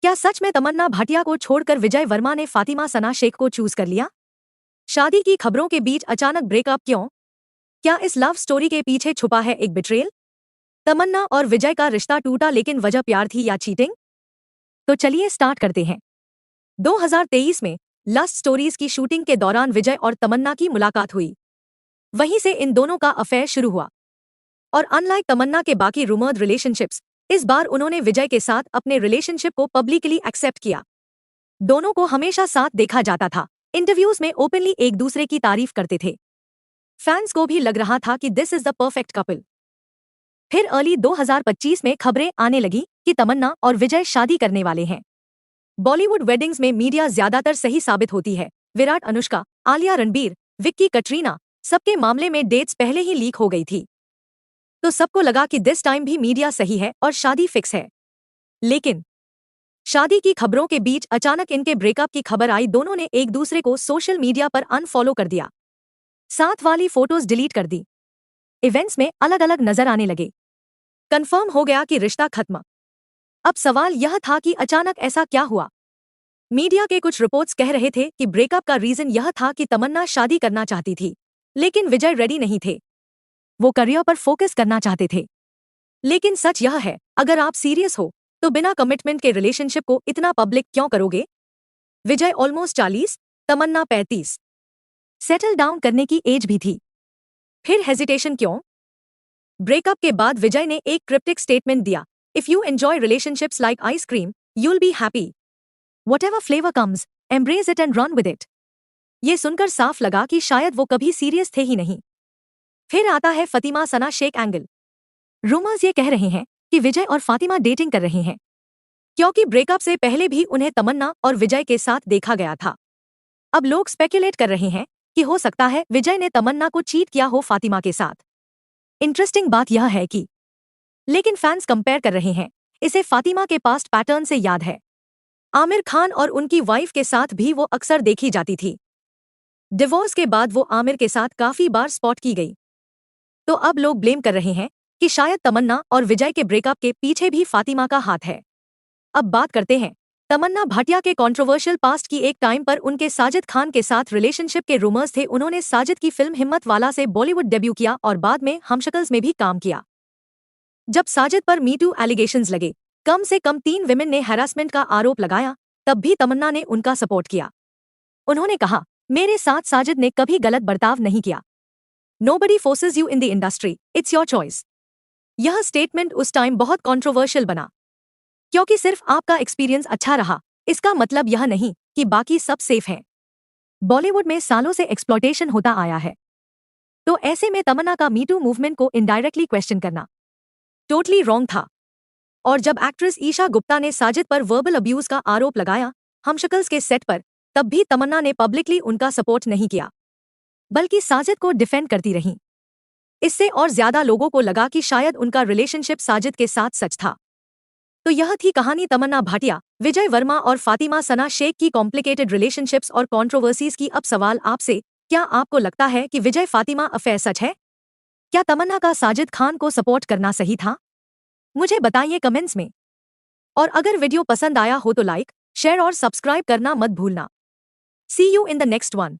क्या सच में तमन्ना भाटिया को छोड़कर विजय वर्मा ने फातिमा सना शेख को चूज कर लिया? शादी की खबरों के बीच अचानक ब्रेकअप क्यों? क्या इस लव स्टोरी के पीछे छुपा है एक बिट्रेल? तमन्ना और विजय का रिश्ता टूटा लेकिन वजह प्यार थी या चीटिंग? तो चलिए स्टार्ट करते हैं। 2023 में लस्ट स्टोरीज की शूटिंग के दौरान विजय और तमन्ना की मुलाकात हुई। वहीं से इन दोनों का अफेयर शुरू हुआ। और अनलाइक तमन्ना के बाकी रूमर्ड रिलेशनशिप्स, इस बार उन्होंने विजय के साथ अपने रिलेशनशिप को पब्लिकली एक्सेप्ट किया। दोनों को हमेशा साथ देखा जाता था, इंटरव्यूज में ओपनली एक दूसरे की तारीफ करते थे। फैंस को भी लग रहा था कि this is the perfect couple. फिर अर्ली 2025 में खबरें आने लगी कि तमन्ना और विजय शादी करने वाले हैं। बॉलीवुड वेडिंग्स में मीडिया ज्यादातर सही साबित होती है। विराट, अनुष्का, आलिया, रणबीर, विक्की, कटरीना, सबके मामले में डेट्स पहले ही लीक हो गई थी। तो सबको लगा कि दिस टाइम भी मीडिया सही है और शादी फिक्स है। लेकिन शादी की खबरों के बीच अचानक इनके ब्रेकअप की खबर आई। दोनों ने एक दूसरे को सोशल मीडिया पर अनफॉलो कर दिया, साथ वाली फोटोज डिलीट कर दी, इवेंट्स में अलग अलग नजर आने लगे। कंफर्म हो गया कि रिश्ता खत्म। अब सवाल यह था कि अचानक ऐसा क्या हुआ? मीडिया के कुछ रिपोर्ट्स कह रहे थे कि ब्रेकअप का रीजन यह था कि तमन्ना शादी करना चाहती थी, लेकिन विजय रेडी नहीं थे। वो करियर पर फोकस करना चाहते थे। लेकिन सच यह है, अगर आप सीरियस हो तो बिना कमिटमेंट के रिलेशनशिप को इतना पब्लिक क्यों करोगे? विजय ऑलमोस्ट 40, तमन्ना 35। सेटल डाउन करने की एज भी थी। फिर हेजिटेशन क्यों? ब्रेकअप के बाद विजय ने एक क्रिप्टिक स्टेटमेंट दिया, if you enjoy relationships like ice cream, you'll be happy. Whatever flavour comes, embrace it and run with it. ये सुनकर साफ लगा कि शायद वो कभी सीरियस थे ही नहीं। फिर आता है फातिमा सना शेख एंगल। रूमर्स ये कह रहे हैं कि विजय और फातिमा डेटिंग कर रहे हैं, क्योंकि ब्रेकअप से पहले भी उन्हें तमन्ना और विजय के साथ देखा गया था। अब लोग स्पेकुलेट कर रहे हैं कि हो सकता है विजय ने तमन्ना को चीट किया हो फातिमा के साथ। इंटरेस्टिंग बात यह है कि लेकिन फैंस कंपेयर कर रहे हैं, इसे फातिमा के पास्ट पैटर्न से याद है। आमिर खान और उनकी वाइफ के साथ भी वो अक्सर देखी जाती थी। डिवोर्स के बाद वो आमिर के साथ काफी बार स्पॉट की गई। तो अब लोग ब्लेम कर रहे हैं कि शायद तमन्ना और विजय के ब्रेकअप के पीछे भी फातिमा का हाथ है। अब बात करते हैं तमन्ना भाटिया के कंट्रोवर्शियल पास्ट की। एक टाइम पर उनके साजिद खान के साथ रिलेशनशिप के रूमर्स थे। उन्होंने साजिद की फिल्म हिम्मत वाला से बॉलीवुड डेब्यू किया और बाद में हमशक्ल्स में भी काम किया। जब साजिद पर मीटू एलिगेशंस लगे, कम से कम 3 विमेन ने हैरासमेंट का आरोप लगाया, तब भी तमन्ना ने उनका सपोर्ट किया। उन्होंने कहा, मेरे साथ साजिद ने कभी गलत बर्ताव नहीं किया। Nobody forces you in the industry, it's your choice। यह स्टेटमेंट उस टाइम बहुत कंट्रोवर्शियल बना, क्योंकि सिर्फ आपका एक्सपीरियंस अच्छा रहा, इसका मतलब यह नहीं कि बाकी सब सेफ हैं। बॉलीवुड में सालों से एक्सप्लॉयटेशन होता आया है, तो ऐसे में तमन्ना का मीटू मूवमेंट को इनडायरेक्टली क्वेश्चन करना टोटली रॉन्ग था। और जब एक्ट्रेस ईशा गुप्ता ने साजिद पर वर्बल अब्यूज का आरोप लगाया हमशक्ल्स के सेट पर, तब भी तमन्ना ने पब्लिकली उनका सपोर्ट नहीं किया, बल्कि साजिद को डिफेंड करती रहीं। इससे और ज्यादा लोगों को लगा कि शायद उनका रिलेशनशिप साजिद के साथ सच था। तो यह थी कहानी तमन्ना भाटिया, विजय वर्मा और फातिमा सना शेख की कॉम्प्लिकेटेड रिलेशनशिप्स और कंट्रोवर्सीज की। अब सवाल आपसे, क्या आपको लगता है कि विजय फातिमा अफेयर सच है? क्या तमन्ना का साजिद खान को सपोर्ट करना सही था? मुझे बताइए कमेंट्स में। और अगर वीडियो पसंद आया हो तो लाइक, शेयर और सब्सक्राइब करना मत भूलना। See you in the next one.